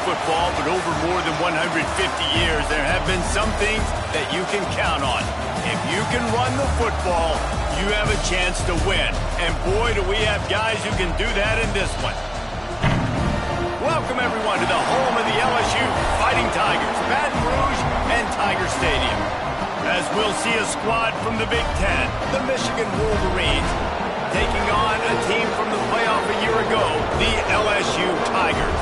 football, but over more than 150 years, there have been some things that you can count on. If you can run the football, you have a chance to win. And boy, do we have guys who can do that in this one. Welcome, everyone, to the home of the LSU Fighting Tigers, Baton Rouge and Tiger Stadium. As we'll see a squad from the Big Ten, the Michigan Wolverines, taking on a team from the playoff a year ago, the LSU Tigers.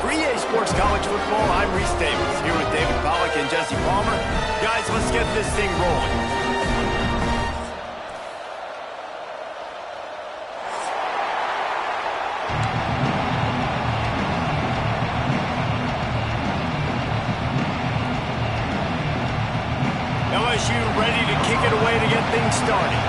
For EA Sports College Football, I'm Reese Davis, here with David Pollack and Jesse Palmer. Guys, let's get this thing rolling. LSU ready to kick it away to get things started.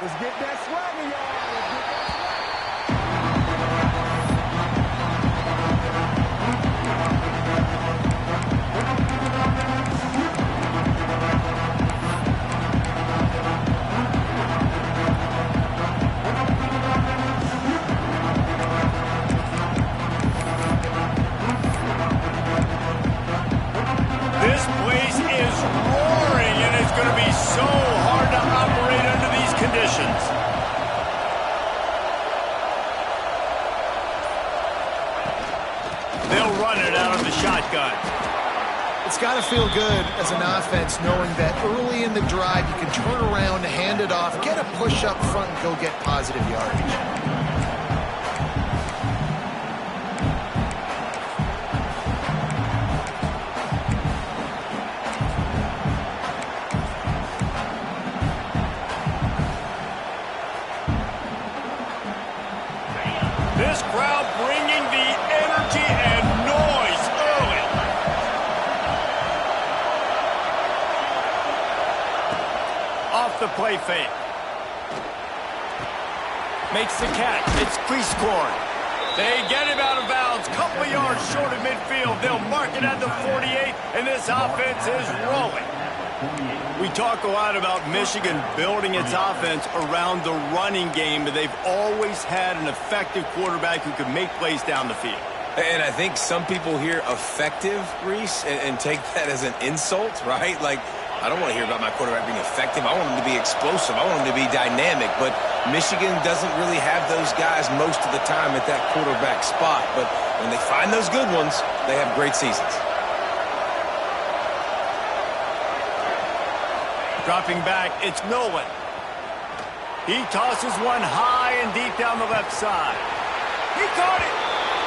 Let's get that swagger, y'all. Let's get that This place is roaring, and it's going to be so hard to operate under these conditions. They'll run it out of the shotgun. It's got to feel good as an offense knowing that early in the drive you can turn around, hand it off, get a push up front, and go get positive yardage. This crowd bringing the energy and noise early. Off the play fake. Makes the catch. It's crease court. They get him out of bounds. Couple of yards short of midfield. They'll mark it at the 48, and this offense is rolling. We talk a lot about Michigan building its offense around the running game, but they've always had an effective quarterback who can make plays down the field. And I think some people hear effective, Reese, and take that as an insult, right? Like, I don't want to hear about my quarterback being effective. I want him to be explosive. I want him to be dynamic. But Michigan doesn't really have those guys most of the time at that quarterback spot. But when they find those good ones, they have great seasons. Dropping back, it's Nolan. He tosses one high and deep down the left side. He caught it,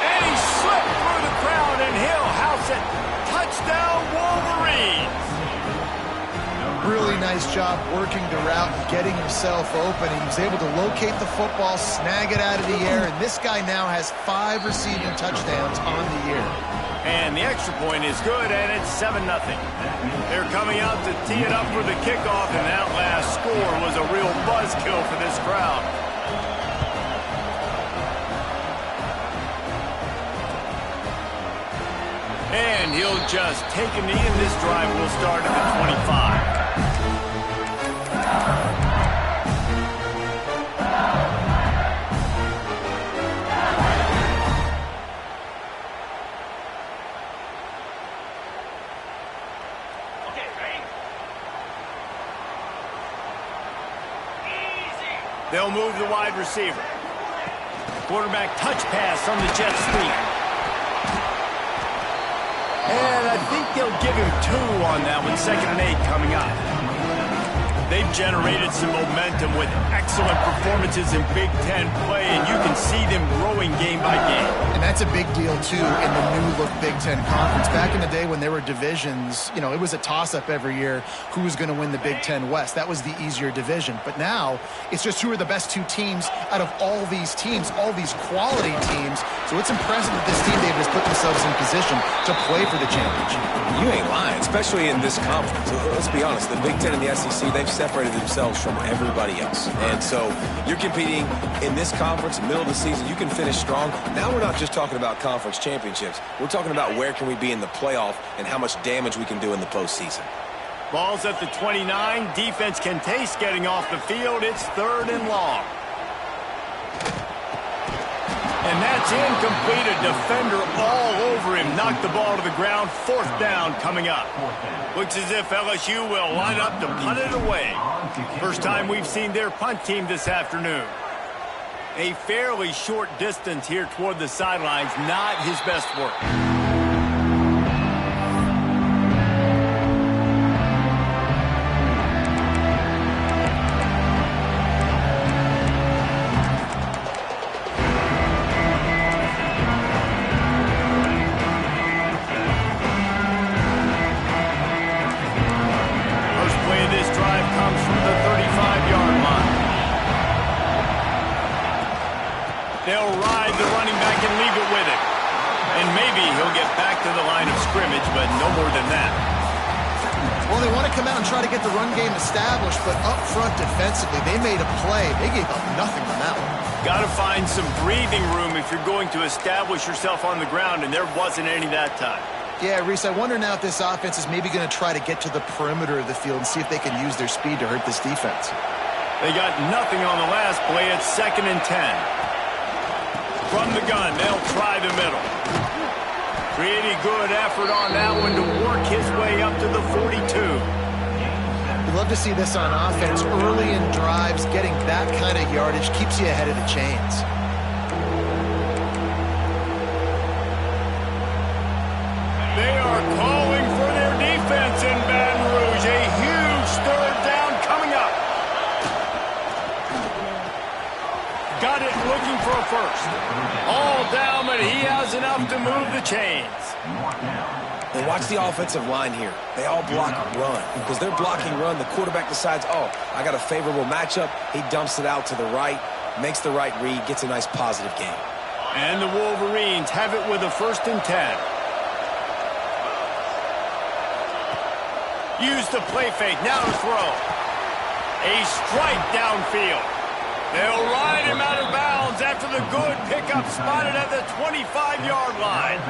and he slipped through the crowd, and he'll house it. Touchdown, Wolverines. Really nice job working the route and getting himself open. He was able to locate the football, snag it out of the air, and this guy now has 5 receiving touchdowns on the year. And the extra point is good, and it's 7-0. They're coming out to tee it up for the kickoff, and that last score was a real buzzkill for this crowd. And he'll just take a knee, and this drive will start at the 25. They'll move the wide receiver. Quarterback touch pass on the jet sweep. And I think they'll give him 2 on that one. 2nd and 8 coming up. They've generated some momentum with excellent performances in Big Ten play, and you can see them growing game by game. And that's a big deal, too, in the new-look Big Ten Conference. Back in the day when there were divisions, you know, it was a toss-up every year who was going to win the Big Ten West. That was the easier division. But now it's just who are the best two teams out of all these teams, all these quality teams. So it's impressive that this team, David, has put themselves in position to play for the championship. You ain't lying, especially in this conference. Let's be honest, the Big Ten and the SEC, they've separated themselves from everybody else. And so you're competing in this conference, middle of the season, you can finish strong. Now we're not just talking about conference championships. We're talking about where can we be in the playoff and how much damage we can do in the postseason. Ball's at the 29. Defense can taste getting off the field. It's 3rd and long. And that's incomplete. A defender all over him. Knocked the ball to the ground. 4th down coming up. Looks as if LSU will line up to punt it away. First time we've seen their punt team this afternoon. A fairly short distance here toward the sidelines. Not his best work. They'll ride the running back and leave it with him. And maybe he'll get back to the line of scrimmage, but no more than that. Well, they want to come out and try to get the run game established, but up front defensively, they made a play. They gave up nothing on that one. Got to find some breathing room if you're going to establish yourself on the ground, and there wasn't any that time. Yeah, Reese, I wonder now if this offense is maybe going to try to get to the perimeter of the field and see if they can use their speed to hurt this defense. They got nothing on the last play. It's 2nd and 10. From the gun, they'll try the middle. Pretty good effort on that one to work his way up to the 42. We love to see this on offense. Early in drives, getting that kind of yardage keeps you ahead of the chains. They are calling for their defense in Baton Rouge. A huge 3rd down coming up. Got it looking for a first. All down, but he has enough to move the chains. And watch the offensive line here. They all block run. Because they're blocking run, the quarterback decides, oh, I got a favorable matchup. He dumps it out to the right, makes the right read, gets a nice positive gain. And the Wolverines have it with a 1st and 10. Use the play fake. Now to throw. A strike downfield. They'll ride him out of bounds after the good pickup spotted at the 25-yard line.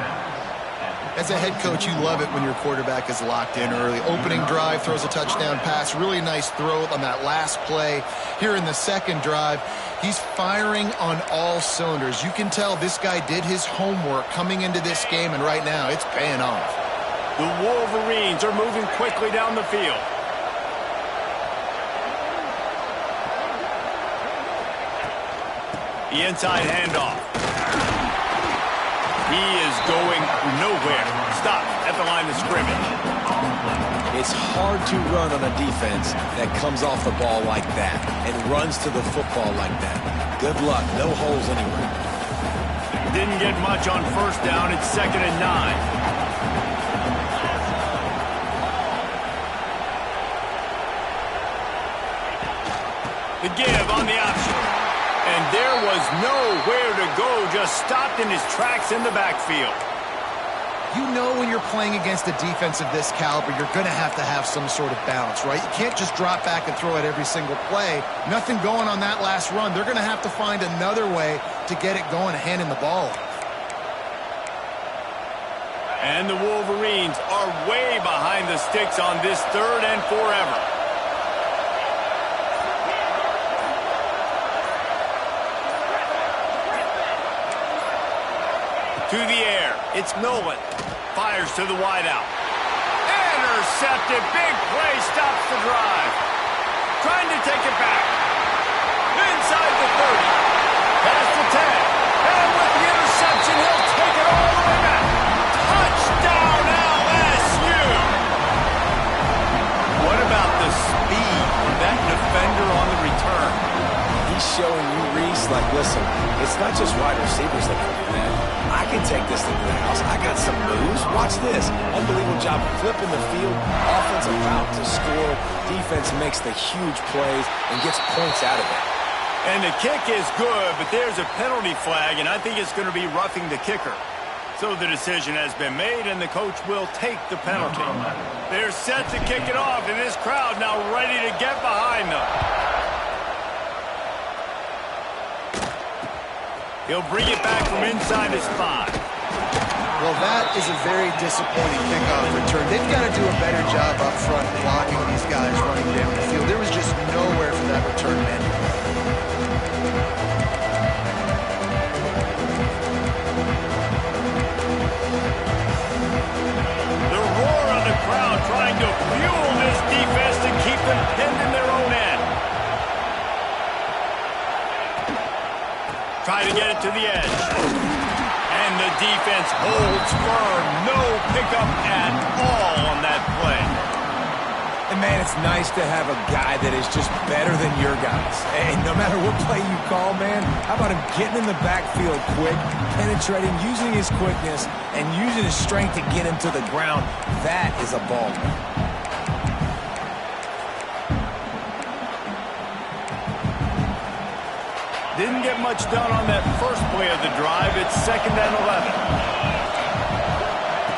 As a head coach, you love it when your quarterback is locked in early. Opening drive, throws a touchdown pass. Really nice throw on that last play. Here in the 2nd drive, he's firing on all cylinders. You can tell this guy did his homework coming into this game, and right now it's paying off. The Wolverines are moving quickly down the field. The inside handoff. He is going nowhere. Stop at the line of scrimmage. It's hard to run on a defense that comes off the ball like that and runs to the football like that. Good luck. No holes anywhere. Didn't get much on 1st down. It's 2nd and 9. The give on the option. And there was nowhere to go, just stopped in his tracks in the backfield. You know when you're playing against a defense of this caliber, you're going to have some sort of balance, right? You can't just drop back and throw it every single play. Nothing going on that last run. They're going to have to find another way to get it going, handing the ball. And the Wolverines are way behind the sticks on this 3rd and forever. To the air. It's Nolan. Fires to the wideout. Intercepted. Big play stops the drive. Trying to take it back. Inside the 30. Past the 10. And with the interception, he'll take it all the way back. Touchdown, LSU. What about the speed that showing you, Reese, like, listen, it's not just wide receivers that can do that. I can take this thing to the house. I got some moves. Watch this. Unbelievable job flipping the field. Offense about to score. Defense makes the huge plays and gets points out of it. And the kick is good, but there's a penalty flag, and I think it's going to be roughing the kicker. So the decision has been made, and the coach will take the penalty. They're set to kick it off, and this crowd now ready to get behind them. He'll bring it back from inside his 5. Well, that is a very disappointing kickoff return. They've got to do a better job up front blocking these guys running down the field. There was just nowhere for that return man. The roar of the crowd trying to fuel this defense to keep them pinned in their own end. Try to get it to the edge. And the defense holds firm. No pickup at all on that play. And, man, it's nice to have a guy that is just better than your guys. And no matter what play you call, man, how about him getting in the backfield quick, penetrating, using his quickness, and using his strength to get him to the ground. That is a ball. Didn't get much done on that first play of the drive. It's 2nd and 11.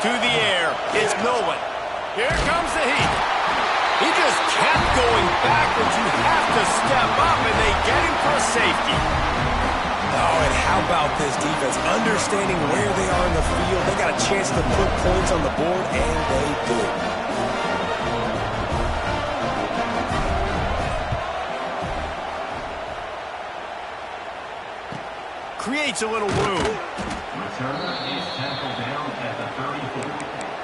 To the air. It's Milwin. Here comes the heat. He just kept going backwards. You have to step up, and they get him for a safety. Oh, and how about this defense? Understanding where they are in the field. They got a chance to put points on the board, and they do. Creates a little room. Returner is tackled down at the 34.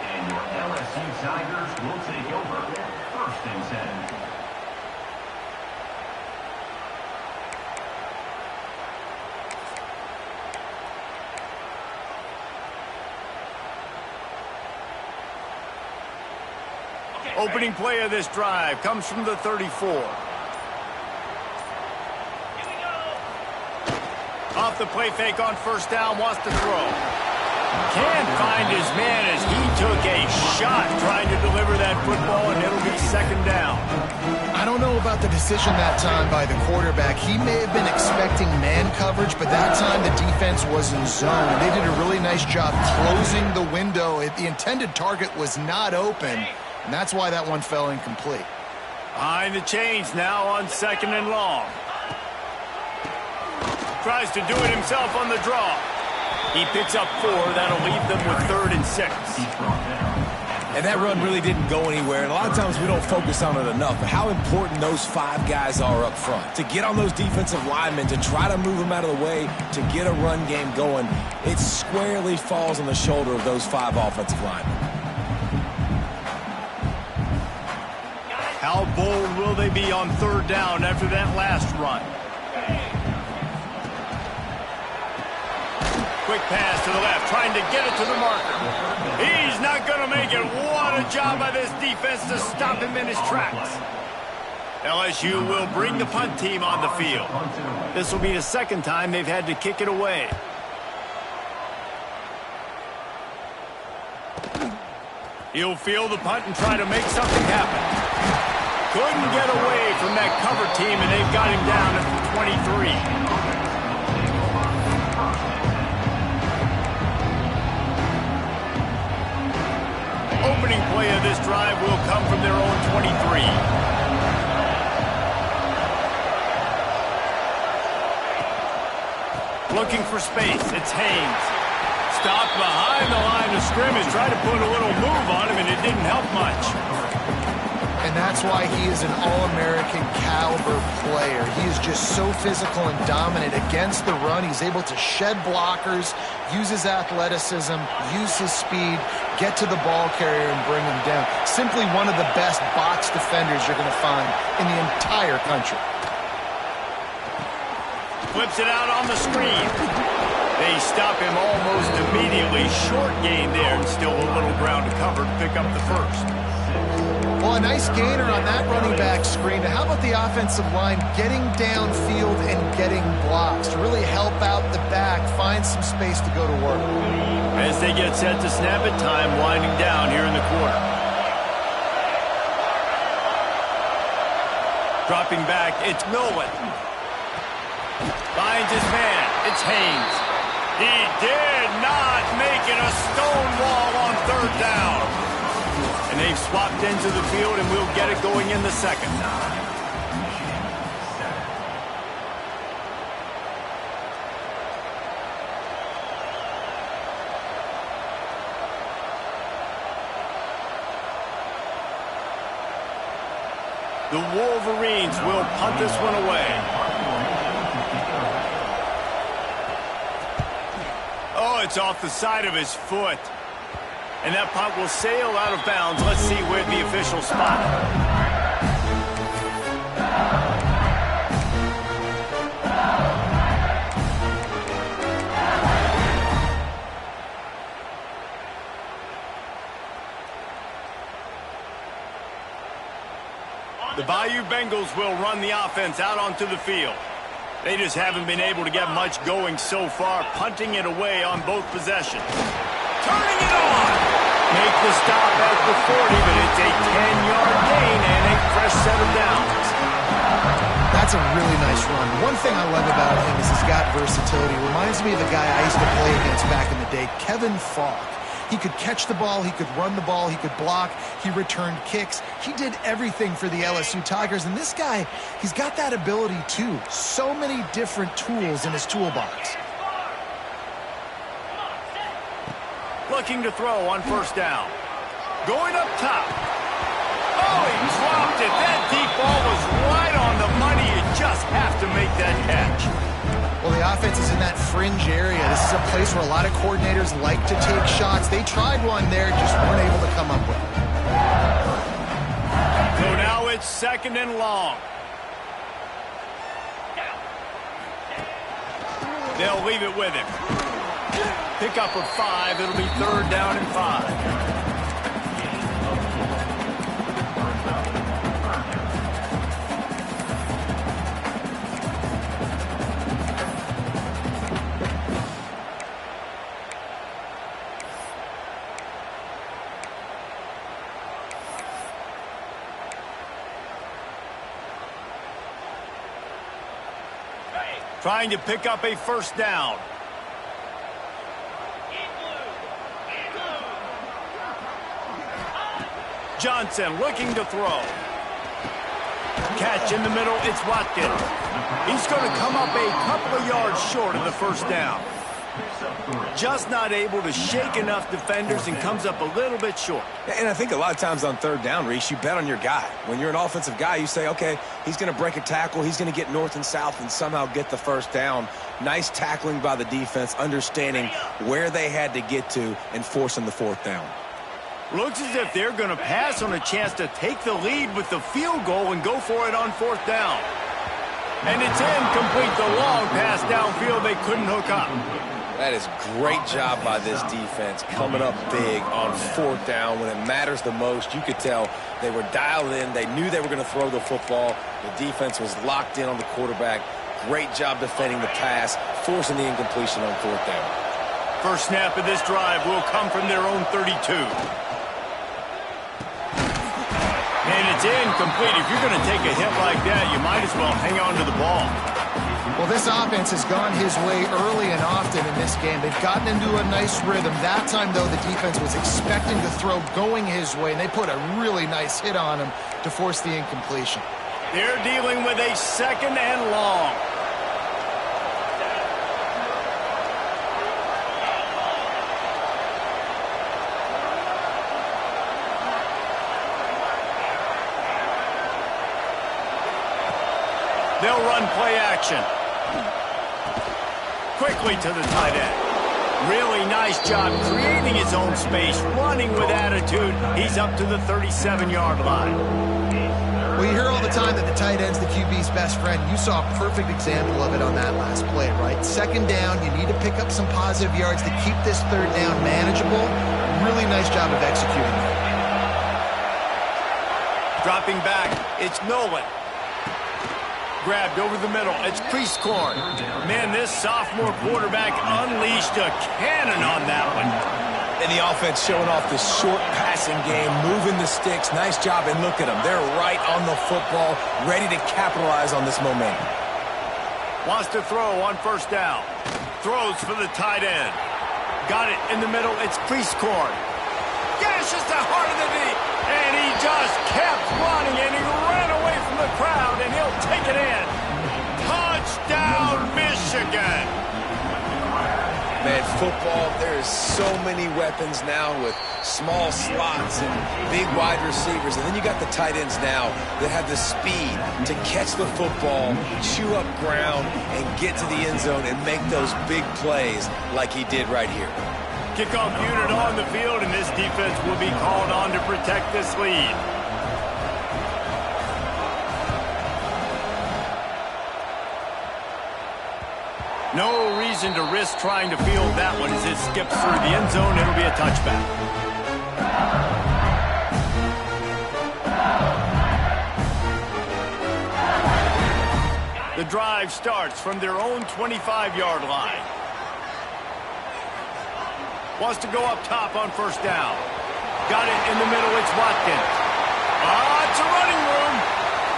And your LSU Tigers will take over 1st and 10. Opening play of this drive comes from the 34. Off the play fake on 1st down, wants to throw. Can't find his man as he took a shot trying to deliver that football, and it'll be 2nd down. I don't know about the decision that time by the quarterback. He may have been expecting man coverage, but that time the defense was in zone. They did a really nice job closing the window. The intended target was not open, and that's why that one fell incomplete. Behind the chains now on 2nd and long. Tries to do it himself on the draw. He picks up 4. That'll leave them with 3rd and 6. And that run really didn't go anywhere. And a lot of times we don't focus on it enough. But how important those 5 guys are up front. To get on those defensive linemen, to try to move them out of the way, to get a run game going, it squarely falls on the shoulder of those 5 offensive linemen. How bold will they be on 3rd down after that last run? Quick pass to the left, trying to get it to the marker. He's not going to make it. What a job by this defense to stop him in his tracks. LSU will bring the punt team on the field. This will be the 2nd time they've had to kick it away. He'll field the punt and try to make something happen. Couldn't get away from that cover team, and they've got him down at the 23. Opening play of this drive will come from their own 23. Looking for space. It's Haynes. Stopped behind the line of scrimmage. Tried to put a little move on him, and it didn't help much. And that's why he is an All-American caliber player. He is just so physical and dominant against the run. He's able to shed blockers, use his athleticism, use his speed, get to the ball carrier and bring him down. Simply one of the best box defenders you're going to find in the entire country. Flips it out on the screen. They stop him almost immediately. Short gain there, and still a little ground to cover to pick up the 1st. Well, a nice gainer on that running back screen. How about the offensive line getting downfield and getting blocks to really help out the back, find some space to go to work? As they get set to snap it, time winding down here in the quarter. Dropping back, it's Nolan. Finds his man, it's Haynes. He did not make it a stone wall on third down. And they've swapped ends of the field, and we'll get it going in the second. The Wolverines will punt this one away. Oh, it's off the side of his foot. And that punt will sail out of bounds. Let's see where the official spot it. The Bayou Bengals will run the offense out onto the field. They just haven't been able to get much going so far, punting it away on both possessions. Turning it on! Make the stop at the 40, but it's a 10-yard gain and a fresh set of downs. That's a really nice run. One thing I love about him is he's got versatility. Reminds me of the guy I used to play against back in the day, Kevin Falk. He could catch the ball, he could run the ball, he could block, he returned kicks. He did everything for the LSU Tigers, and this guy, he's got that ability too. So many different tools in his toolbox. Looking to throw on first down. Going up top. Oh, he dropped it. That deep ball was right on the money. You just have to make that catch. Well, the offense is in that fringe area. This is a place where a lot of coordinators like to take shots. They tried one there, just weren't able to come up with it. So now it's second and long. They'll leave it with him. Pick up of 5. It'll be third down and 5. Trying to pick up a first down. Johnson looking to throw. Catch in the middle, it's Watkins. He's going to come up a couple of yards short of the first down. Just not able to shake enough defenders and comes up a little bit short. And I think a lot of times on third down, Reese, you bet on your guy. When you're an offensive guy, you say, okay, he's going to break a tackle, he's going to get north and south and somehow get the first down. Nice tackling by the defense, understanding where they had to get to and forcing the fourth down. Looks as if they're going to pass on a chance to take the lead with the field goal and go for it on fourth down. And it's incomplete. The long pass downfield, they couldn't hook up. That is great job by this defense, coming up big on fourth down when it matters the most. You could tell they were dialed in. They knew they were going to throw the football. The defense was locked in on the quarterback. Great job defending the pass, forcing the incompletion on fourth down. First snap of this drive will come from their own 32. And it's incomplete. If you're going to take a hit like that, you might as well hang on to the ball. Well, this offense has gone his way early and often in this game. They've gotten into a nice rhythm. That time, though, the defense was expecting the throw going his way, and they put a really nice hit on him to force the incompletion. They're dealing with a second and long. They'll run play action. Quickly to the tight end. Really nice job creating his own space, running with attitude. He's up to the 37-yard line. Well, you hear all the time that the tight end's the QB's best friend. You saw a perfect example of it on that last play, right? Second down, you need to pick up some positive yards to keep this third down manageable. Really nice job of executing that. Dropping back, it's Nolan. Grabbed over the middle, it's Priestcorn. Man, this sophomore quarterback unleashed a cannon on that one. And the offense showing off the short passing game, moving the sticks. Nice job, and look at them. They're right on the football, ready to capitalize on this momentum. Wants to throw on first down. Throws for the tight end. Got it in the middle. It's Priestcorn. Gashes the heart of the knee. And he just kept running, and he ran away from the crowd, and he'll take it in. Touchdown, Michigan. Man, football, there's so many weapons now with small slots and big wide receivers. And then you got the tight ends now that have the speed to catch the football, chew up ground, and get to the end zone and make those big plays like he did right here. Kickoff unit on the field, and this defense will be called on to protect this lead. No reason to risk trying to field that one as it skips through the end zone. It'll be a touchback. The drive starts from their own 25-yard line. Wants to go up top on first down. Got it in the middle. It's Watkins. It's a running room.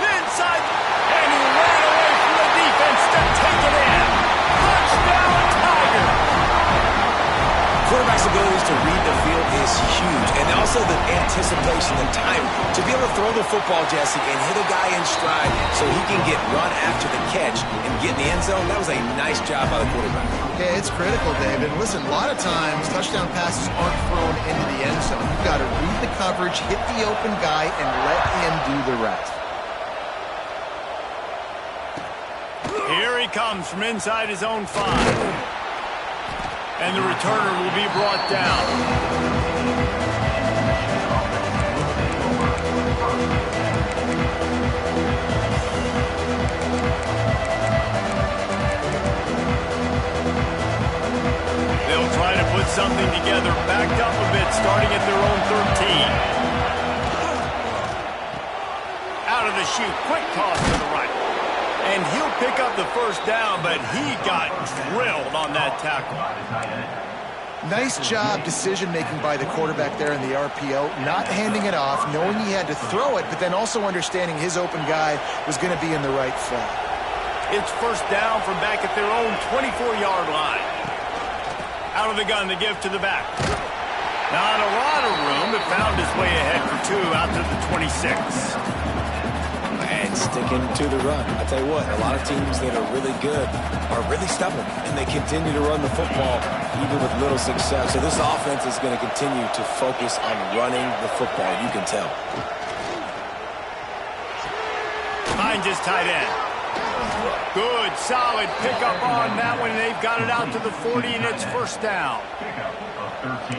Inside. And he ran away from the defense to take it in. Touchdown, Tiger. Quarterback's abilities to read the field is huge. And also the anticipation, the time to be able to throw the football, Jesse, and hit a guy in stride so he can get run after the catch and get in the end zone. That was a nice job by the quarterback. Yeah, it's critical, David. Listen, a lot of times touchdown passes aren't thrown into the end zone. You've got to read the coverage, hit the open guy, and let him do the rest. Here he comes from inside his own 5. And the returner will be brought down. They'll try to put something together, backed up a bit, starting at their own 13. Out of the chute, quick toss to the right. And he'll pick up the first down, but he got drilled on that tackle. Nice job decision-making by the quarterback there in the RPO, not handing it off, knowing he had to throw it, but then also understanding his open guy was going to be in the right spot. It's first down from back at their own 24-yard line. Out of the gun, the give to the back. Not a lot of room, but found his way ahead for 2 out to the 26. And sticking to the run. I tell you what, a lot of teams that are really good are really stubborn, and they continue to run the football even with little success. So this offense is going to continue to focus on running the football. You can tell. Finds his tight end. Good, solid pickup on that one. They've got it out to the 40, and it's first down.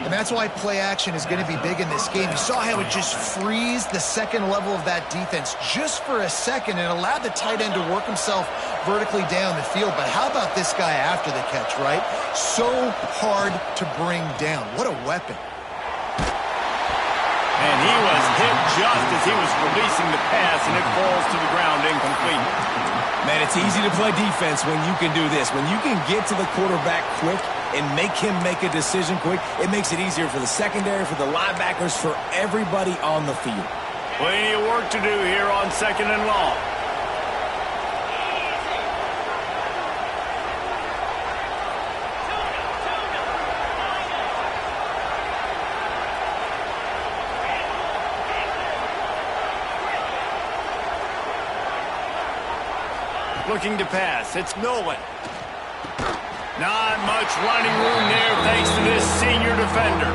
And that's why play action is going to be big in this game. You saw how it just frees the second level of that defense just for a second and allowed the tight end to work himself vertically down the field. But how about this guy after the catch, right? So hard to bring down. What a weapon. And he was hit just as he was releasing the pass, and it falls to the ground incomplete. Man, it's easy to play defense when you can do this. When you can get to the quarterback quick and make him make a decision quick, it makes it easier for the secondary, for the linebackers, for everybody on the field. Plenty of work to do here on 2nd and long. Looking to pass. It's Nolan. Not much running room there thanks to this senior defender.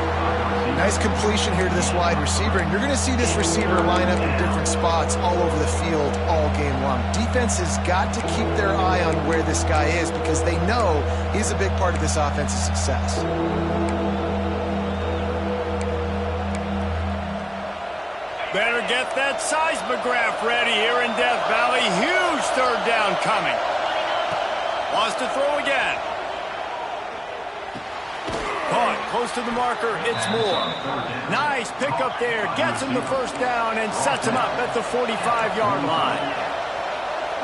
Nice completion here to this wide receiver, and you're going to see this receiver line up in different spots all over the field all game long. Defense has got to keep their eye on where this guy is because they know he's a big part of this offense's success. Better get that seismograph ready here in Death Valley. Huge third down coming. Wants to throw again. Caught. close to the marker, it's more. Nice pickup there. Gets him the first down and sets him up at the 45-yard line.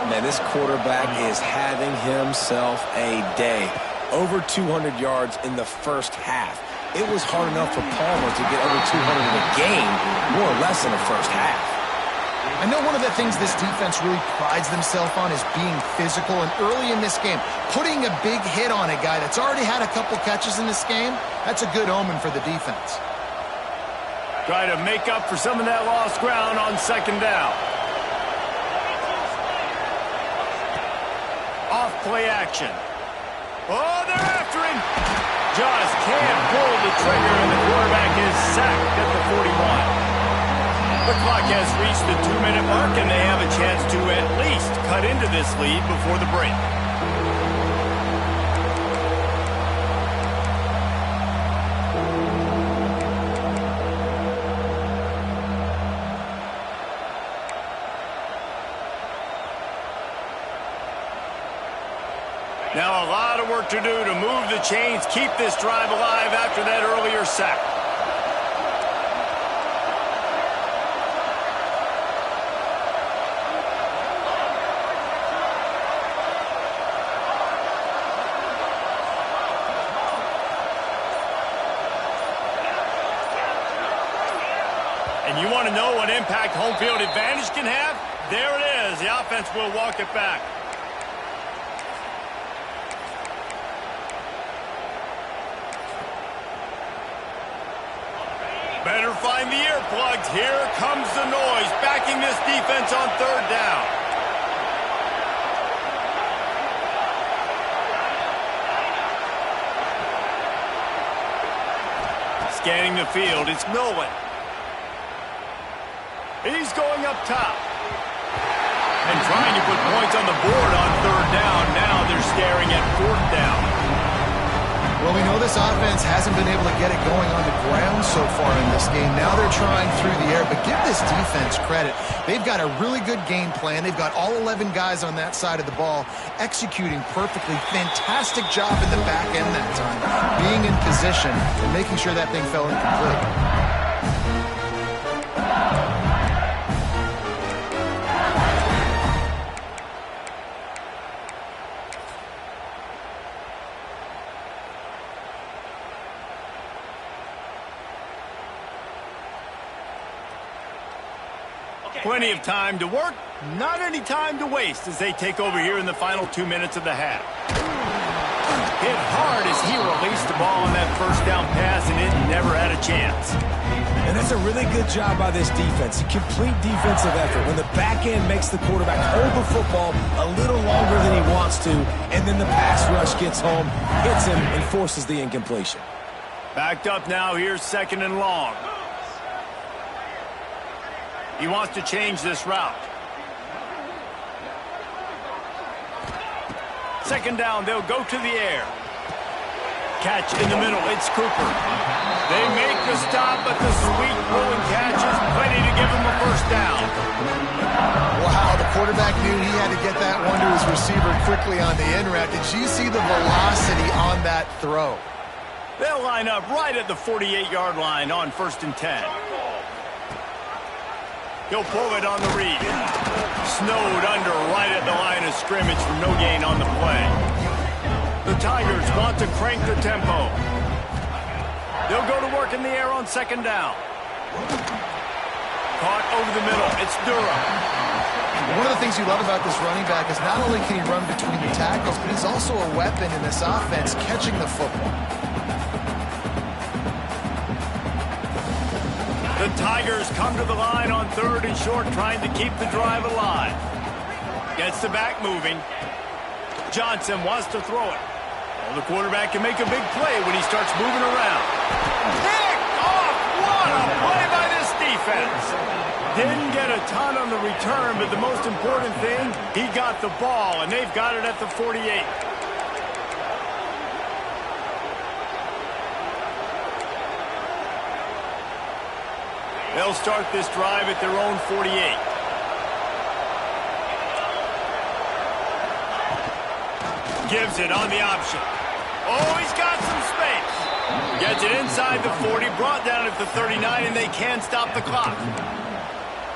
Man, this quarterback is having himself a day. Over 200 yards in the first half. It was hard enough for Palmer to get over 200 in a game, more or less in the first half. I know one of the things this defense really prides themselves on is being physical, and early in this game, putting a big hit on a guy that's already had a couple catches in this game, that's a good omen for the defense. Try to make up for some of that lost ground on second down. Off play action. Oh, they're after him. Just can't pull the trigger, and the quarterback is sacked at the 41. The clock has reached the 2-minute mark, and they have a chance to at least cut into this lead before the break. Now a lot of work to do to move the chains, keep this drive alive after that earlier sack. And you want to know what impact home field advantage can have? There it is. The offense will walk it back. Better find the earplugs. Here comes the noise, backing this defense on third down. Scanning the field, it's Nolan. He's going up top. And trying to put points on the board on third down. Now they're staring at fourth down. Well, we know this offense hasn't been able to get it going on the ground so far in this game. Now they're trying through the air, but give this defense credit. They've got a really good game plan. They've got all 11 guys on that side of the ball executing perfectly. Fantastic job in the back end that time, being in position and making sure that thing fell incomplete. Plenty of time to work, not any time to waste as they take over here in the final 2 minutes of the half. Hit hard as he released the ball on that first down pass, and it never had a chance. And that's a really good job by this defense. Complete defensive effort. When the back end makes the quarterback hold the football a little longer than he wants to, and then the pass rush gets home, hits him, and forces the incompletion. Backed up now, here's second and long. He wants to change this route. Second down, they'll go to the air. Catch in the middle, it's Cooper. They make the stop, but the sweet rolling catch is plenty to give him a first down. Wow, the quarterback knew he had to get that one to his receiver quickly on the in route. Did you see the velocity on that throw? They'll line up right at the 48-yard line on 1st and 10. He'll pull it on the read. Snowed under right at the line of scrimmage for no gain on the play. The Tigers want to crank the tempo. They'll go to work in the air on second down. Caught over the middle. It's Durham. One of the things you love about this running back is not only can he run between the tackles, but he's also a weapon in this offense catching the football. The Tigers come to the line on 3rd and short, trying to keep the drive alive. Gets the back moving. Johnson wants to throw it. Well, the quarterback can make a big play when he starts moving around. Picked off! What a play by this defense! Didn't get a ton on the return, but the most important thing, he got the ball, and they've got it at the 48. They'll start this drive at their own 48. Gives it on the option. Oh, he's got some space. Gets it inside the 40, brought down at the 39, and they can stop the clock.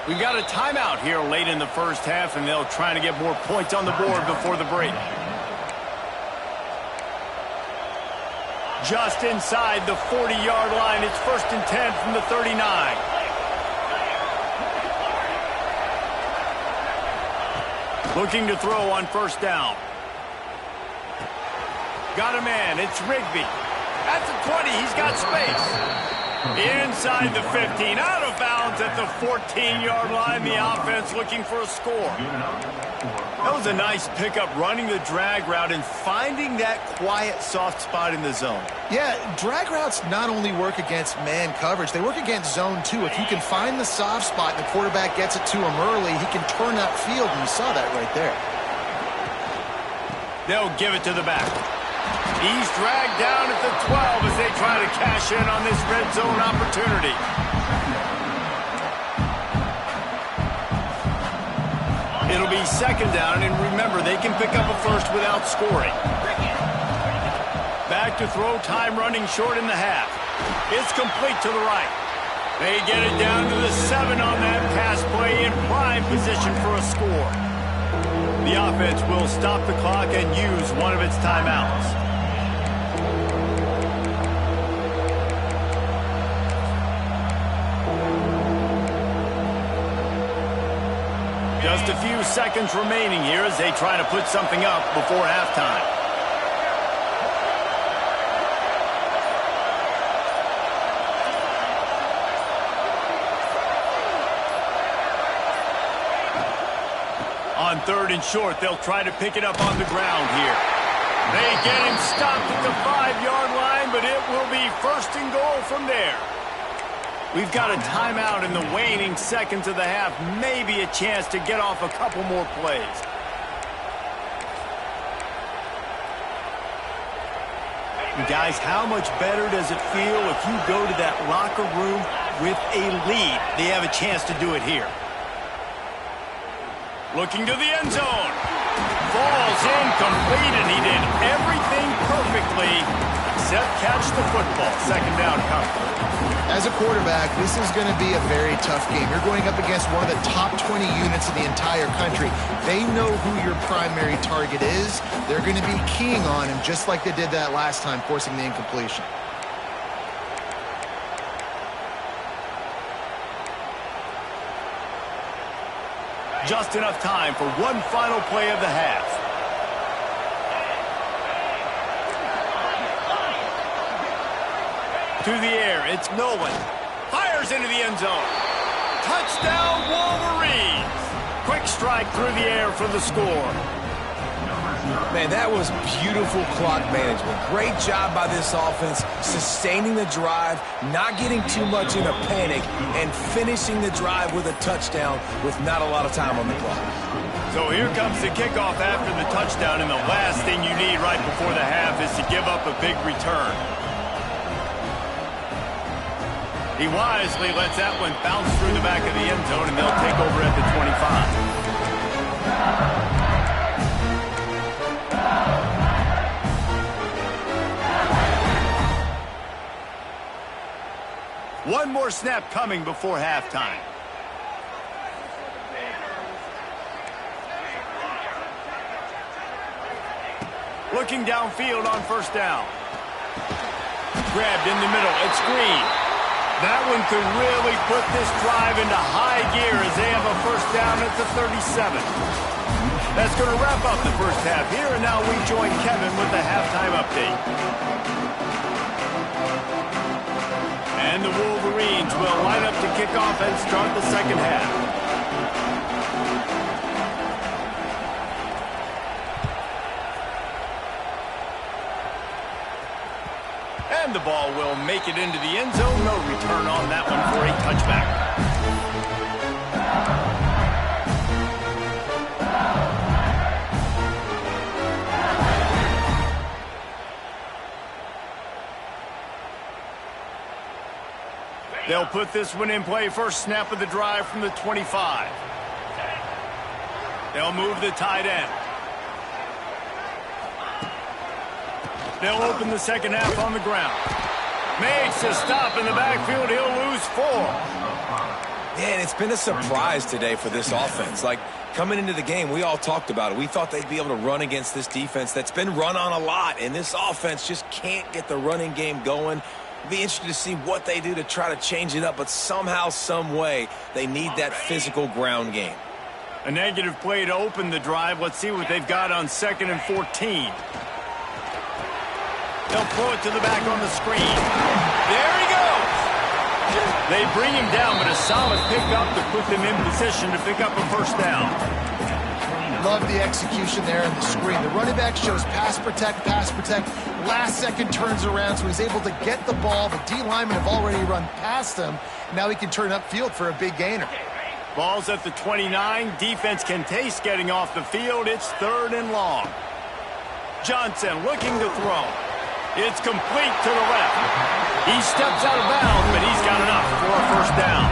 We got a timeout here late in the first half, and they'll try to get more points on the board before the break. Just inside the 40-yard line. It's 1st and 10 from the 39. Looking to throw on 1st down. Got a man. It's Rigby. At the 20, he's got space. Inside the 15, out of bounds at the 14-yard line. The offense looking for a score. That was a nice pickup, running the drag route and finding that quiet, soft spot in the zone. Yeah, drag routes not only work against man coverage, they work against zone too. If you can find the soft spot and the quarterback gets it to him early, he can turn that field, and you saw that right there. They'll give it to the back. He's dragged down at the 12 as they try to cash in on this red zone opportunity. It'll be 2nd down, and remember, they can pick up a first without scoring. Back to throw, time running short in the half. It's complete to the right. They get it down to the 7 on that pass play, in prime position for a score. The offense will stop the clock and use one of its timeouts. Just a few seconds remaining here as they try to put something up before halftime. On 3rd and short, they'll try to pick it up on the ground here. They get him stopped at the 5-yard line, but it will be 1st and goal from there. We've got a timeout in the waning seconds of the half. Maybe a chance to get off a couple more plays. And guys, how much better does it feel if you go to that locker room with a lead? They have a chance to do it here. Looking to the end zone. Falls incomplete, and he did everything perfectly except catch the football. 2nd down coming. As a quarterback, this is going to be a very tough game. You're going up against one of the top 20 units in the entire country. They know who your primary target is. They're going to be keying on him just like they did that last time, forcing the incompletion. Just enough time for one final play of the half. To the air, it's Nolan. Fires into the end zone. Touchdown, Wolverines! Quick strike through the air for the score. Man, that was beautiful clock management. Great job by this offense, sustaining the drive, not getting too much in a panic, and finishing the drive with a touchdown with not a lot of time on the clock. So here comes the kickoff after the touchdown, and the last thing you need right before the half is to give up a big return. He wisely lets that one bounce through the back of the end zone, and they'll take over at the 25. One more snap coming before halftime. Looking downfield on 1st down. Grabbed in the middle. It's Green. That one could really put this drive into high gear as they have a 1st down at the 37. That's going to wrap up the first half here, and now we join Kevin with the halftime update. And the Wolverines will line up to kick off and start the second half. And the ball will make it into the end zone. No return on that one for a touchback. They'll put this one in play. First snap of the drive from the 25. They'll move the tight end. They'll open the second half on the ground. Makes a stop in the backfield. He'll lose 4. Yeah, and it's been a surprise today for this offense. Like, coming into the game, we all talked about it. We thought they'd be able to run against this defense that's been run on a lot, and this offense just can't get the running game going. Be interested to see what they do to try to change it up, but somehow, some way, they need that physical ground game. A negative play to open the drive. Let's see what they've got on 2nd and 14. They'll throw it to the back on the screen. There he goes. They bring him down, but a solid pickup to put them in position to pick up a first down. Love the execution there in the screen. The running back shows pass protect, pass protect. Last second turns around, so he's able to get the ball. The D linemen have already run past him. Now he can turn upfield for a big gainer. Ball's at the 29. Defense can taste getting off the field. It's 3rd and long. Johnson looking to throw. It's complete to the left. He steps out of bounds, but he's got enough for a first down.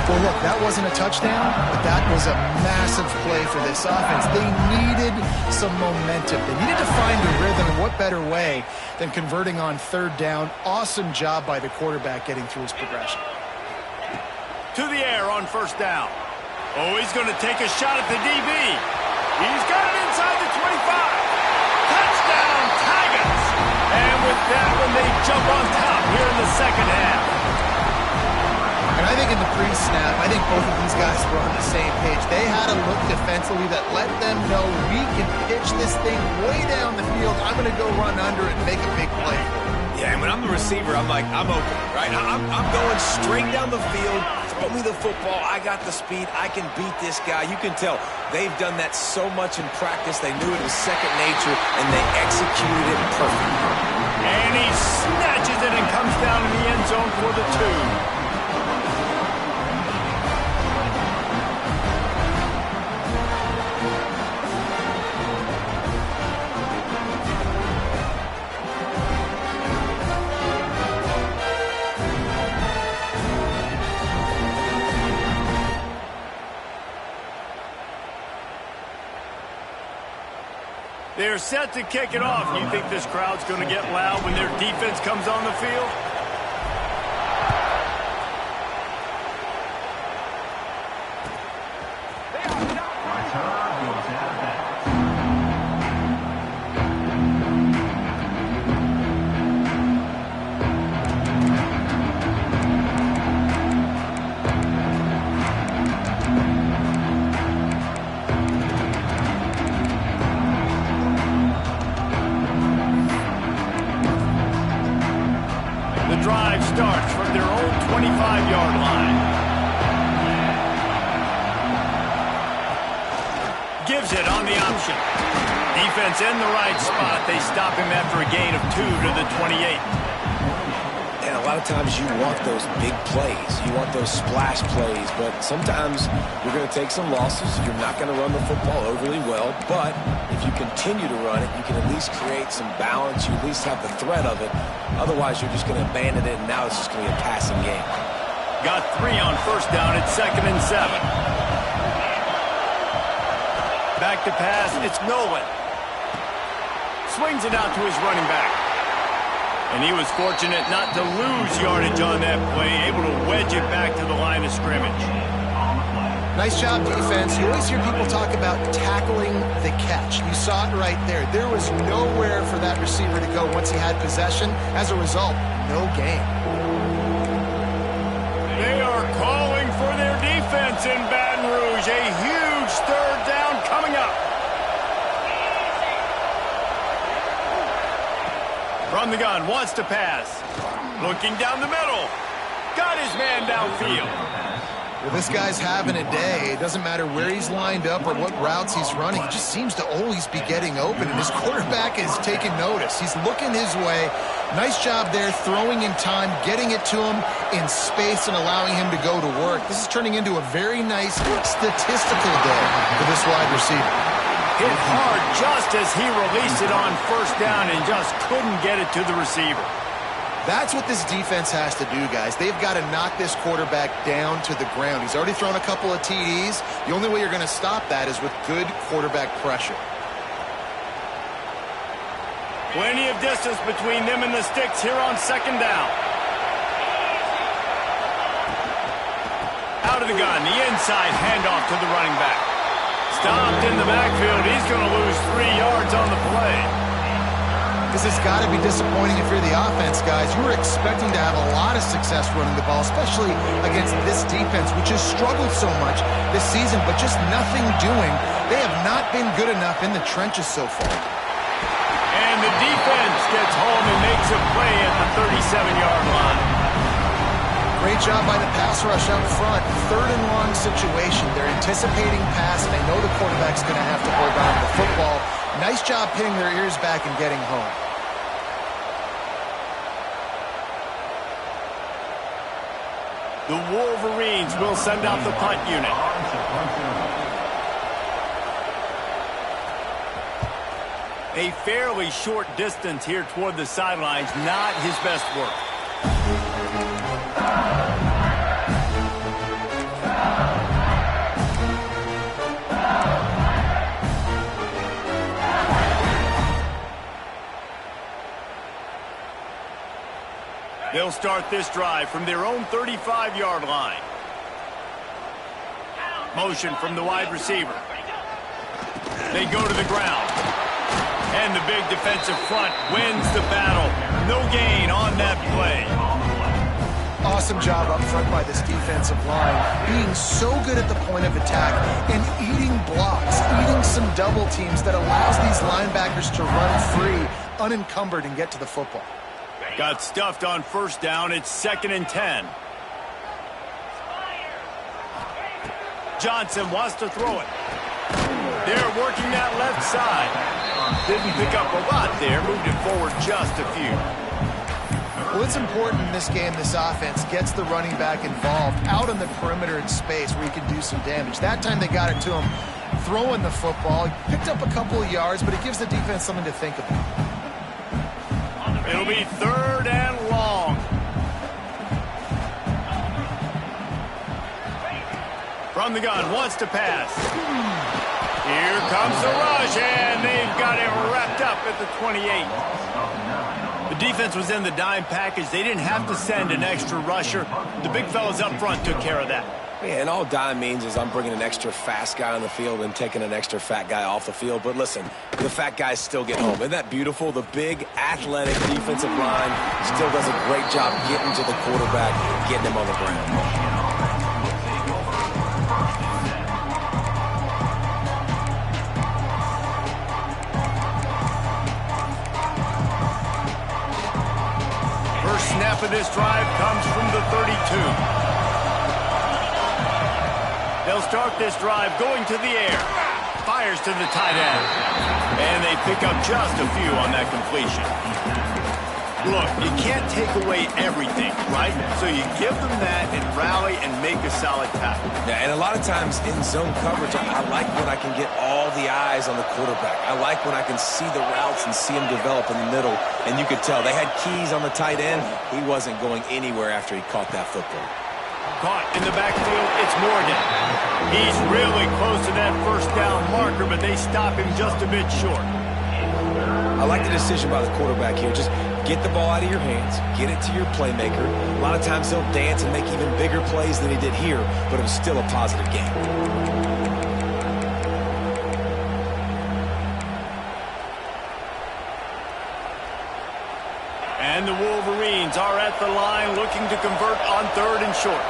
Well, look, that wasn't a touchdown, but that was a massive play for this offense. They needed some momentum. They needed to find a rhythm, and what better way than converting on 3rd down. Awesome job by the quarterback getting through his progression. To the air on first down. Oh, he's going to take a shot at the DB. He's got it inside the 25. Touchdown, Tigers! And with that one, they jump on top here in the second half. And I think in the pre-snap, I think both of these guys were on the same page. They had a look defensively that let them know we can pitch this thing way down the field. I'm going to go run under it and make a big play for it. Yeah, and when I'm the receiver, I'm like, I'm open, right? I'm going straight down the field. Throw me the football. I got the speed. I can beat this guy. You can tell they've done that so much in practice. They knew it was second nature, and they executed it perfectly. And he snatches it and comes down in the end zone for the 2. They're set to kick it off. You think this crowd's going to get loud when their defense comes on the field? Drive starts from their own 25-yard line. Gives it on the option. Defense in the right spot. They stop him after a gain of 2 to the 28. And a lot of times you want those big plays. You want those splash plays, but sometimes you're going to take some losses. You're not going to run the football overly well, but if you continue to run it, you can at least create some balance. You at least have the threat of it. Otherwise, you're just going to abandon it, and now it's just going to be a passing game. Got 3 on first down at 2nd and 7. Back to pass. It's Nolan. Swings it out to his running back. And he was fortunate not to lose yardage on that play, able to wedge it back to the line of scrimmage. Nice job, defense. You always hear people talk about tackling the catch. You saw it right there. There was nowhere for that receiver to go once he had possession. As a result, no gain. They are calling for their defense in Baton Rouge. A huge 3rd down coming up. From the gun, wants to pass. Looking down the middle. Got his man downfield. Well, this guy's having a day. It doesn't matter where he's lined up or what routes he's running. He just seems to always be getting open, and his quarterback is taking notice. He's looking his way. Nice job there, throwing in time, getting it to him in space and allowing him to go to work. This is turning into a very nice statistical day for this wide receiver. Hit hard just as he released it on first down and just couldn't get it to the receiver. That's what this defense has to do, guys. They've got to knock this quarterback down to the ground. He's already thrown a couple of TDs. The only way you're going to stop that is with good quarterback pressure. Plenty of distance between them and the sticks here on second down. Out of the gun, the inside handoff to the running back. Stopped in the backfield. He's going to lose 3 yards on the play. This has got to be disappointing if you're the offense, guys. You were expecting to have a lot of success running the ball, especially against this defense, which has struggled so much this season, but just nothing doing. They have not been good enough in the trenches so far. And the defense gets home and makes a play at the 37-yard line. Great job by the pass rush up front. 3rd and long situation. They're anticipating pass, and they know the quarterback's going to have to hold on to the football. Nice job pinning their ears back and getting home. The Wolverines will send out the punt unit. A fairly short distance here toward the sidelines, not his best work. They'll start this drive from their own 35-yard line. Motion from the wide receiver. They go to the ground. And the big defensive front wins the battle. No gain on that play. Awesome job up front by this defensive line, being so good at the point of attack and eating blocks, eating some double teams that allows these linebackers to run free, unencumbered, and get to the football. Got stuffed on first down. It's 2nd and 10. Johnson wants to throw it. They're working that left side. Didn't pick up a lot there. Moved it forward just a few. Well, it's important in this game, this offense gets the running back involved out on the perimeter in space where he can do some damage. That time they got it to him throwing the football. He picked up a couple of yards, but it gives the defense something to think about. It'll be 3rd and long. From the gun, wants to pass. Here comes the rush, and they've got it wrapped up at the 28. The defense was in the dime package. They didn't have to send an extra rusher. The big fellas up front took care of that. Yeah, and all dime means is I'm bringing an extra fast guy on the field and taking an extra fat guy off the field. But listen, the fat guys still get home. Isn't that beautiful? The big, athletic defensive line still does a great job getting to the quarterback, getting him on the ground. First snap of this drive comes from the 32. They'll start this drive going to the air. Fires to the tight end. And they pick up just a few on that completion. Look, you can't take away everything, right? So you give them that and rally and make a solid tackle. Yeah, and a lot of times in zone coverage, I like when I can get all the eyes on the quarterback. I like when I can see the routes and see him develop in the middle. And you could tell they had keys on the tight end. He wasn't going anywhere after he caught that football. Caught in the backfield, it's Morgan. He's really close to that first down marker, but they stop him just a bit short. I like the decision by the quarterback here. Just get the ball out of your hands, get it to your playmaker. A lot of times he'll dance and make even bigger plays than he did here, but it was still a positive game. And the Wolverines are at the line looking to convert on 3rd and short.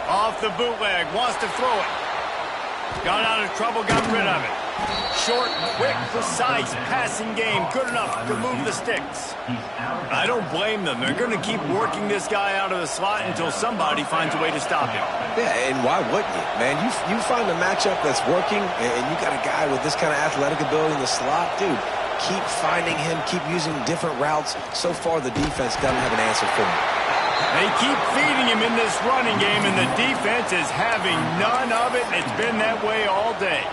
Off the bootleg, wants to throw it. Got out of trouble, got rid of it. Short, quick, precise passing game. Good enough to move the sticks. I don't blame them. They're going to keep working this guy out of the slot until somebody finds a way to stop him. Yeah, and why wouldn't you, man? You find a matchup that's working, and you got a guy with this kind of athletic ability in the slot, dude. Keep finding him, keep using different routes. So far, the defense doesn't have an answer for him. They keep feeding him in this running game, and the defense is having none of it. It's been that way all day.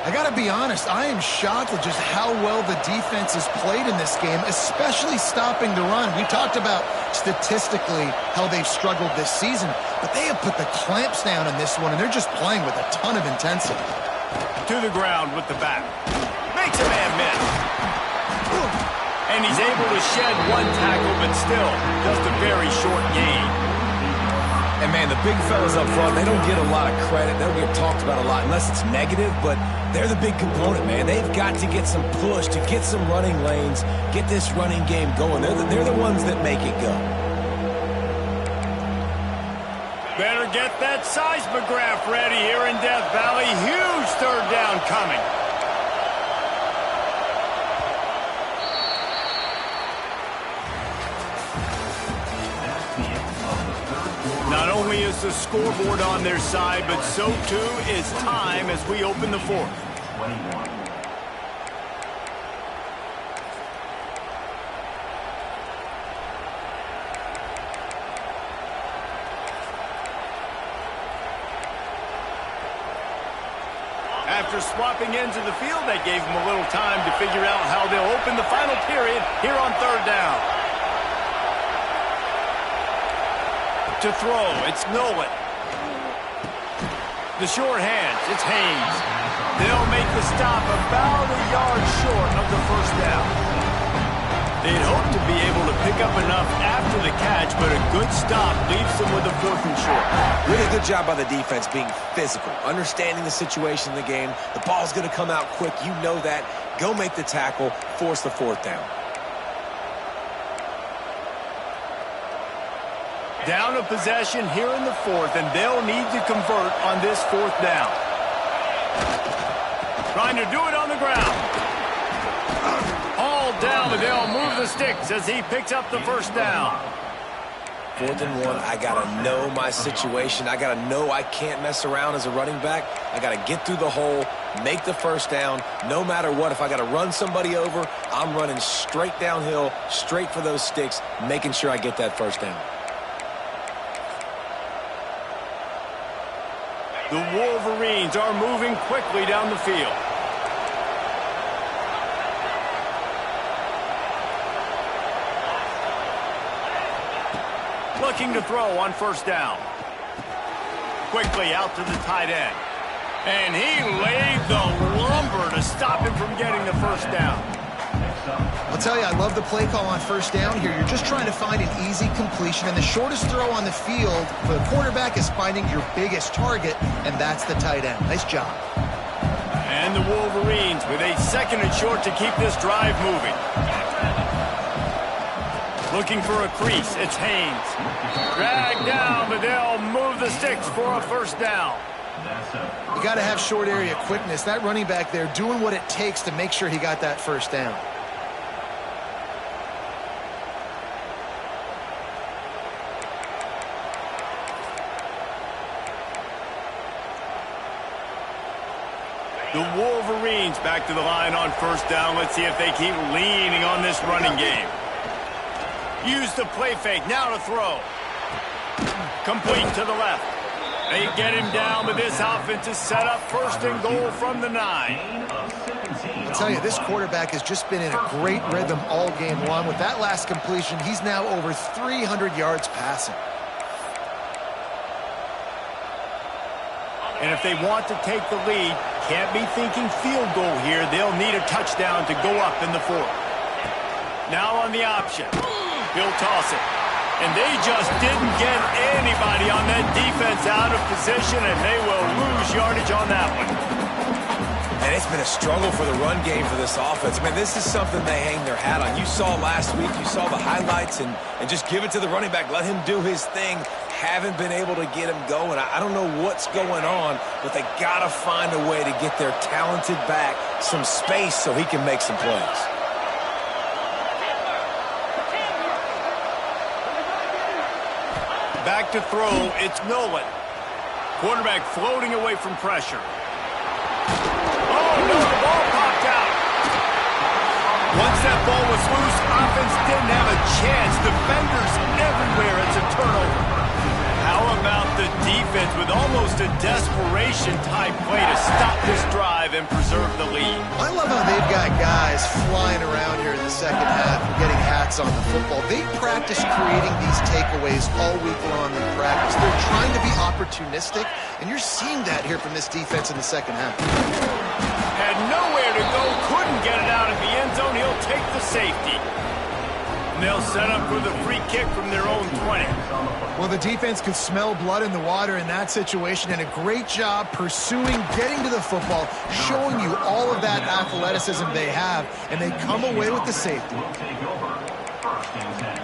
I got to be honest, I am shocked at just how well the defense has played in this game, especially stopping the run. We talked about statistically how they've struggled this season, but they have put the clamps down in this one, and they're just playing with a ton of intensity. To the ground with the back. Makes a man miss. And he's able to shed one tackle, but still just a very short gain. And, man, the big fellas up front, they don't get a lot of credit. They don't get talked about a lot unless it's negative, but they're the big component, man. They've got to get some push, to get some running lanes, get this running game going. They're the ones that make it go. Better get that seismograph ready here in Death Valley. Huge third down coming. Not only is the scoreboard on their side, but so too is time as we open the fourth. 21. After swapping ends of the field, that gave them a little time to figure out how they'll open the final period here on third down. To throw, it's Nolan. The short hands, it's Haynes. They'll make the stop about a yard short of the first down. They'd hope to be able to pick up enough after the catch, but a good stop leaves them with a 4th and short. Really good job by the defense being physical, understanding the situation in the game. The ball's going to come out quick. You know that. Go make the tackle, force the 4th down. Down a possession here in the 4th, and they'll need to convert on this 4th down. Trying to do it on the ground. Hauled down, but they'll move the sticks as he picks up the first down. 4th and 1, I got to know my situation. I got to know I can't mess around as a running back. I got to get through the hole, make the first down. No matter what, if I got to run somebody over, I'm running straight downhill, straight for those sticks, making sure I get that first down. The Wolverines are moving quickly down the field. Looking to throw on first down. Quickly out to the tight end. And he laid the lumber to stop him from getting the first down. I'll tell you, I love the play call on first down here. You're just trying to find an easy completion, and the shortest throw on the field for the quarterback is finding your biggest target, and that's the tight end. Nice job. And the Wolverines with a 2nd and short to keep this drive moving. Looking for a crease, it's Haynes. Dragged down, but they'll move the sticks for a first down. You got to have short area quickness. That running back there doing what it takes to make sure he got that first down. The Wolverines back to the line on first down. Let's see if they keep leaning on this running game. Use the play fake. Now to throw. Complete to the left. They get him down, but this offense is set up 1st and goal from the 9. I tell you, this quarterback has just been in a great rhythm all game long. With that last completion, he's now over 300 yards passing. And if they want to take the lead, can't be thinking field goal here. They'll need a touchdown to go up in the 4th. Now on the option. He'll toss it. And they just didn't get anybody on that defense out of position, and they will lose yardage on that one. And it's been a struggle for the run game for this offense. Man, this is something they hang their hat on. You saw last week, you saw the highlights, and just give it to the running back. Let him do his thing. Haven't been able to get him going. I don't know what's going on, but they got to find a way to get their talented back some space so he can make some plays. Back to throw, it's Nolan. Quarterback floating away from pressure. Oh, no, the ball popped out. Once that ball was loose, offense didn't have a chance. Defenders everywhere. It's a turnover. How come out the defense with almost a desperation-type play to stop this drive and preserve the lead. I love how they've got guys flying around here in the second half and getting hats on the football. They practice creating these takeaways all week long in practice. They're trying to be opportunistic, and you're seeing that here from this defense in the second half. Had nowhere to go, couldn't get it out of the end zone. He'll take the safety. And they'll set up for the free kick from their own 20. Well, the defense could smell blood in the water in that situation, and a great job pursuing, getting to the football, showing you all of that athleticism they have, and they come away with the safety. Will take over. First and 10.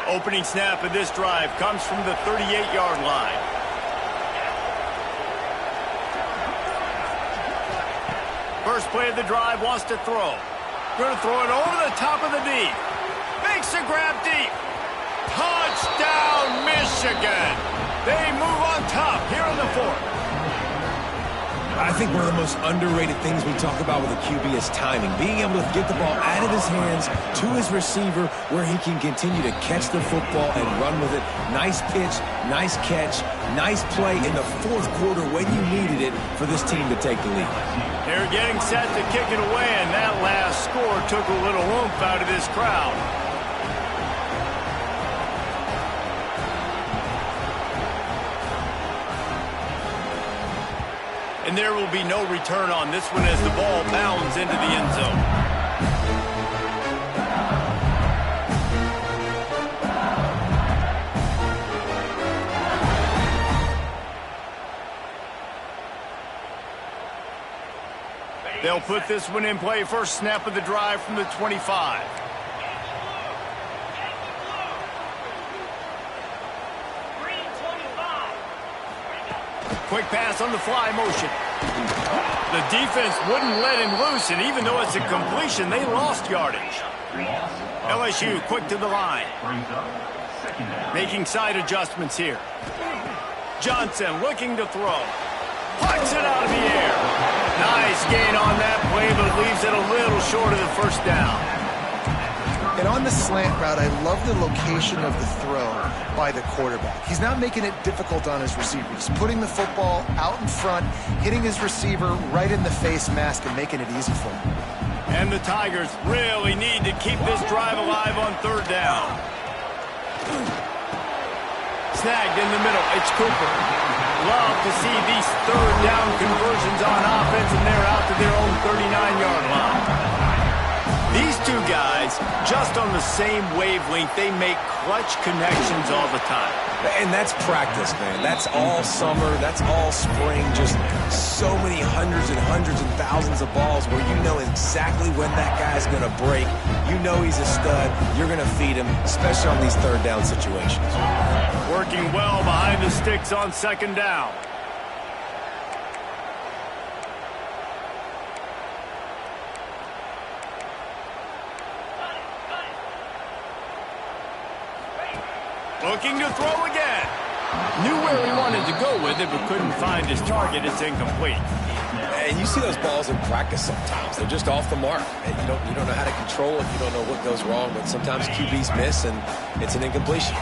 Opening snap of this drive comes from the 38-yard line. First play of the drive, wants to throw. Going to throw it over the top of the deep. Makes a grab deep. Touchdown, Michigan. They move on top here in the fourth. I think one of the most underrated things we talk about with a QB is timing. Being able to get the ball out of his hands to his receiver where he can continue to catch the football and run with it. Nice pitch, nice catch, nice play in the fourth quarter when you needed it for this team to take the lead. They're getting set to kick it away, and that last score took a little oomph out of this crowd. And there will be no return on this one as the ball bounds into the end zone. They'll put this one in play. First snap of the drive from the 25. Quick pass on the fly motion. The defense wouldn't let him loose, and even though it's a completion, they lost yardage. LSU quick to the line. Making side adjustments here. Johnson looking to throw. Puts it out of the air. Nice gain on that play, but leaves it a little short of the first down. And on the slant route, I love the location of the throw by the quarterback. He's not making it difficult on his receiver. He's putting the football out in front, hitting his receiver right in the face mask and making it easy for him. And the Tigers really need to keep this drive alive on third down. Snagged in the middle. It's Cooper. Love to see these third down conversions on offense, and they're out to their own 39-yard line. These two guys, just on the same wavelength, they make clutch connections all the time. And that's practice, man. That's all summer. That's all spring. Just so many hundreds and hundreds and thousands of balls where you know exactly when that guy's going to break. You know he's a stud. You're going to feed him, especially on these third down situations. Working well behind the sticks on second down. Looking to throw again. Knew where he wanted to go with it, but couldn't find his target. It's incomplete. And you see those balls in practice sometimes. They're just off the mark. And you don't know how to control it. You don't know what goes wrong, but sometimes QBs miss, and it's an incompletion.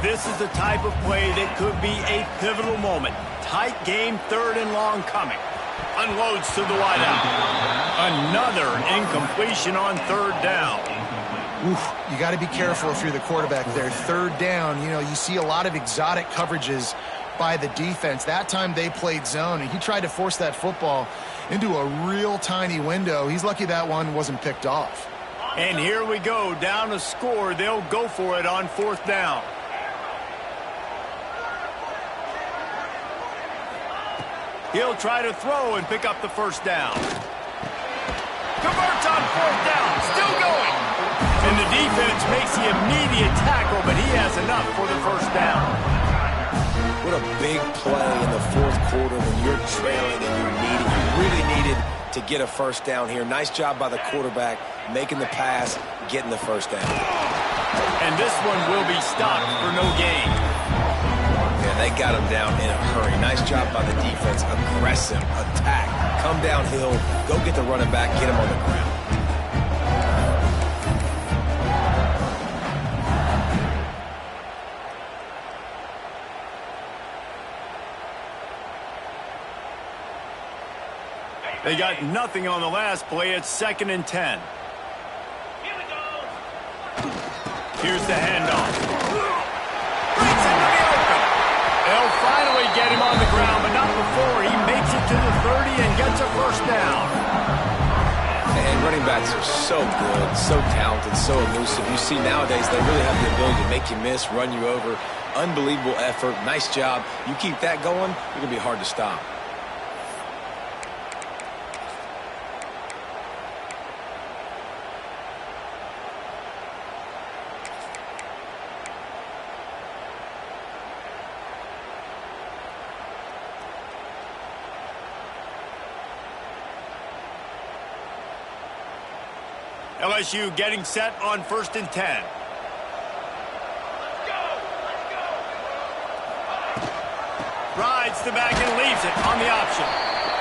This is the type of play that could be a pivotal moment. Tight game, third and long coming. Unloads to the wideout. Another incompletion on third down. Oof, you got to be careful if you're the quarterback there. Third down, you see a lot of exotic coverages by the defense. That time they played zone, and he tried to force that football into a real tiny window. He's lucky that one wasn't picked off. And here we go, down a score. They'll go for it on fourth down. He'll try to throw and pick up the first down. Converts on fourth down, still going. And the defense makes the immediate tackle, but he has enough for the first down. What a big play in the fourth quarter when you're trailing and you really needed to get a first down here. Nice job by the quarterback, making the pass, getting the first down. And this one will be stopped for no gain. Yeah, they got him down in a hurry. Nice job by the defense. Aggressive attack. Come downhill. Go get the running back. Get him on the ground. They got nothing on the last play. It's 2nd and 10. Here's the handoff. Breaks into the open. They'll finally get him on the ground, but not before he makes it to the 30 and gets a first down. And running backs are so good, so talented, so elusive. You see nowadays they really have the ability to make you miss, run you over. Unbelievable effort. Nice job. You keep that going, you're going to be hard to stop. LSU getting set on 1st and 10. Rides the back and leaves it on the option.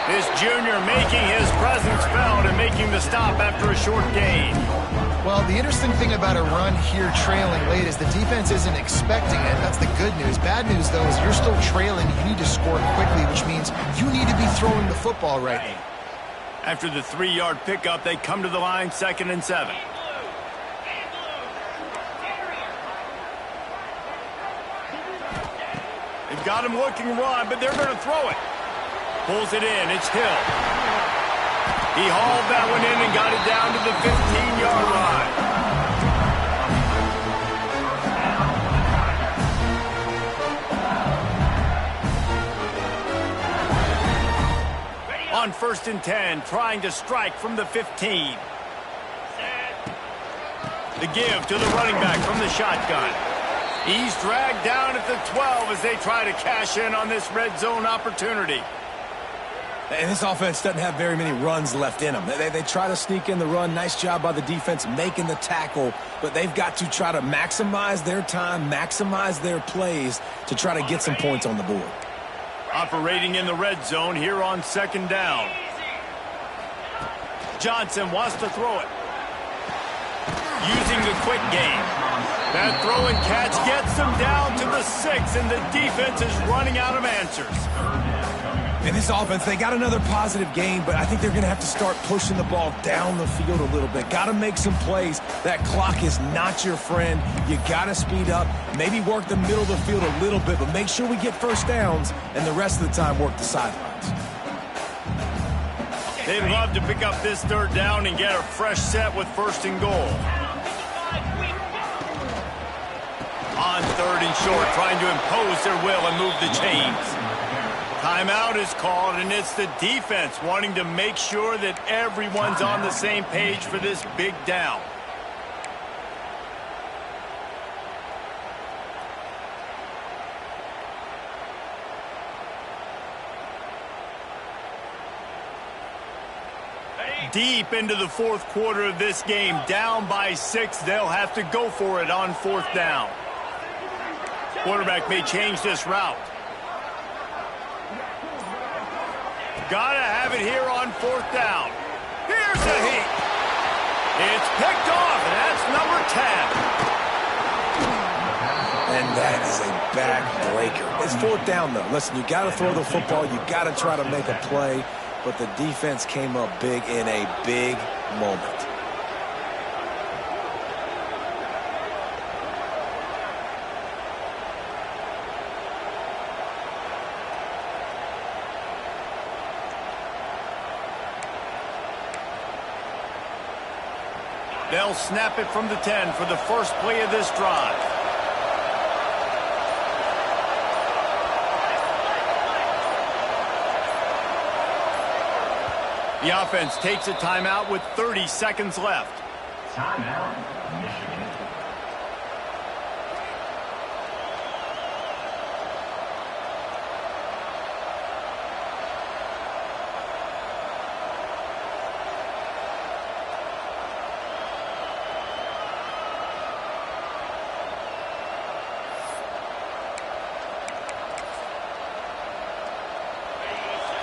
This junior making his presence felt and making the stop after a short gain. Well, the interesting thing about a run here trailing late is the defense isn't expecting it. That's the good news. Bad news, though, is you're still trailing. You need to score quickly, which means you need to be throwing the football right now. After the 3-yard pickup, they come to the line, 2nd and 7. They've got him looking run, but they're going to throw it. Pulls it in. It's Hill. He hauled that one in and got it down to the 15-yard line. On 1st and 10, trying to strike from the 15. The give to the running back from the shotgun. He's dragged down at the 12 as they try to cash in on this red zone opportunity. And this offense doesn't have very many runs left in them. They try to sneak in the run. Nice job by the defense making the tackle. But they've got to try to maximize their time, maximize their plays to try to get some points on the board. Operating in the red zone here on 2nd down. Johnson wants to throw it. Using the quick game. That throw and catch gets them down to the 6, and the defense is running out of answers. In this offense, they got another positive game, but I think they're going to have to start pushing the ball down the field a little bit. Got to make some plays. That clock is not your friend. You got to speed up, maybe work the middle of the field a little bit, but make sure we get first downs, and the rest of the time work the sidelines. They'd love to pick up this 3rd down and get a fresh set with 1st and goal. On 3rd and short, trying to impose their will and move the chains. Timeout is called, and it's the defense wanting to make sure that everyone's on the same page for this big down. Deep into the 4th quarter of this game, down by 6, they'll have to go for it on 4th down. Quarterback may change this route. Gotta have it here on 4th down. Here's the heat. It's picked off, and that's number 10. And that is a back-breaker. It's 4th down, though. Listen, you got to throw the football. You got to try to make a play. But the defense came up big in a big moment. They'll snap it from the 10 for the first play of this drive. The offense takes a timeout with 30 seconds left. Timeout, Michigan.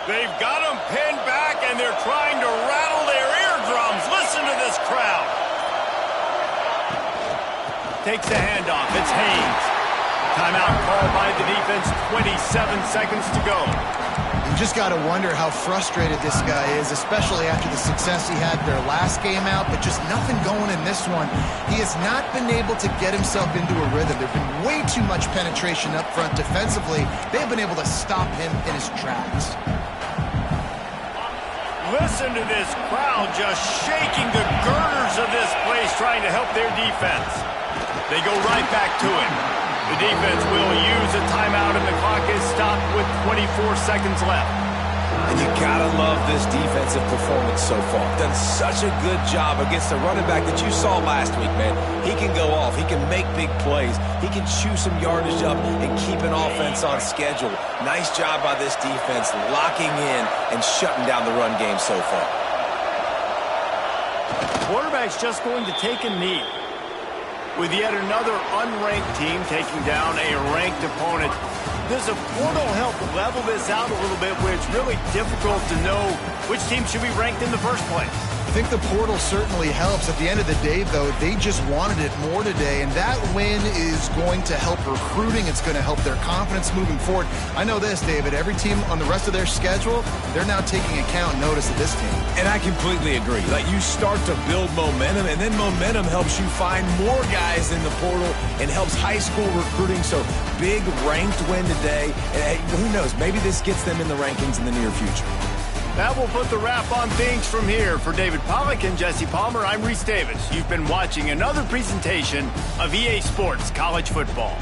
They've got them pinned back, and they're trying to rattle their eardrums. Listen to this crowd. Takes the handoff. It's Haynes. Timeout called by the defense. 27 seconds to go. You just got to wonder how frustrated this guy is, especially after the success he had their last game out, but just nothing going in this one. He has not been able to get himself into a rhythm. There's been way too much penetration up front defensively. They've been able to stop him in his tracks. Listen to this crowd just shaking the girders of this place, trying to help their defense. They go right back to him. The defense will use a timeout, and the clock is stopped with 24 seconds left. And you gotta love this defensive performance so far. Done such a good job against the running back that you saw last week, man. He can go off. He can make big plays. He can chew some yardage up and keep an offense on schedule. Nice job by this defense locking in and shutting down the run game so far. Quarterback's just going to take a knee. With yet another unranked team taking down a ranked opponent, does a portal help level this out a little bit where it's really difficult to know which team should be ranked in the first place? I think the portal certainly helps. At the end of the day, though, they just wanted it more today, and that win is going to help recruiting. It's going to help their confidence moving forward. I know this, David. Every team on the rest of their schedule, they're now taking account and notice of this team. And I completely agree. Like, you start to build momentum, and then momentum helps you find more guys in the portal and helps high school recruiting. So, big ranked win today. And who knows, maybe this gets them in the rankings in the near future. That will put the wrap on things from here. For David Pollack and Jesse Palmer, I'm Reese Davis. You've been watching another presentation of EA Sports College Football.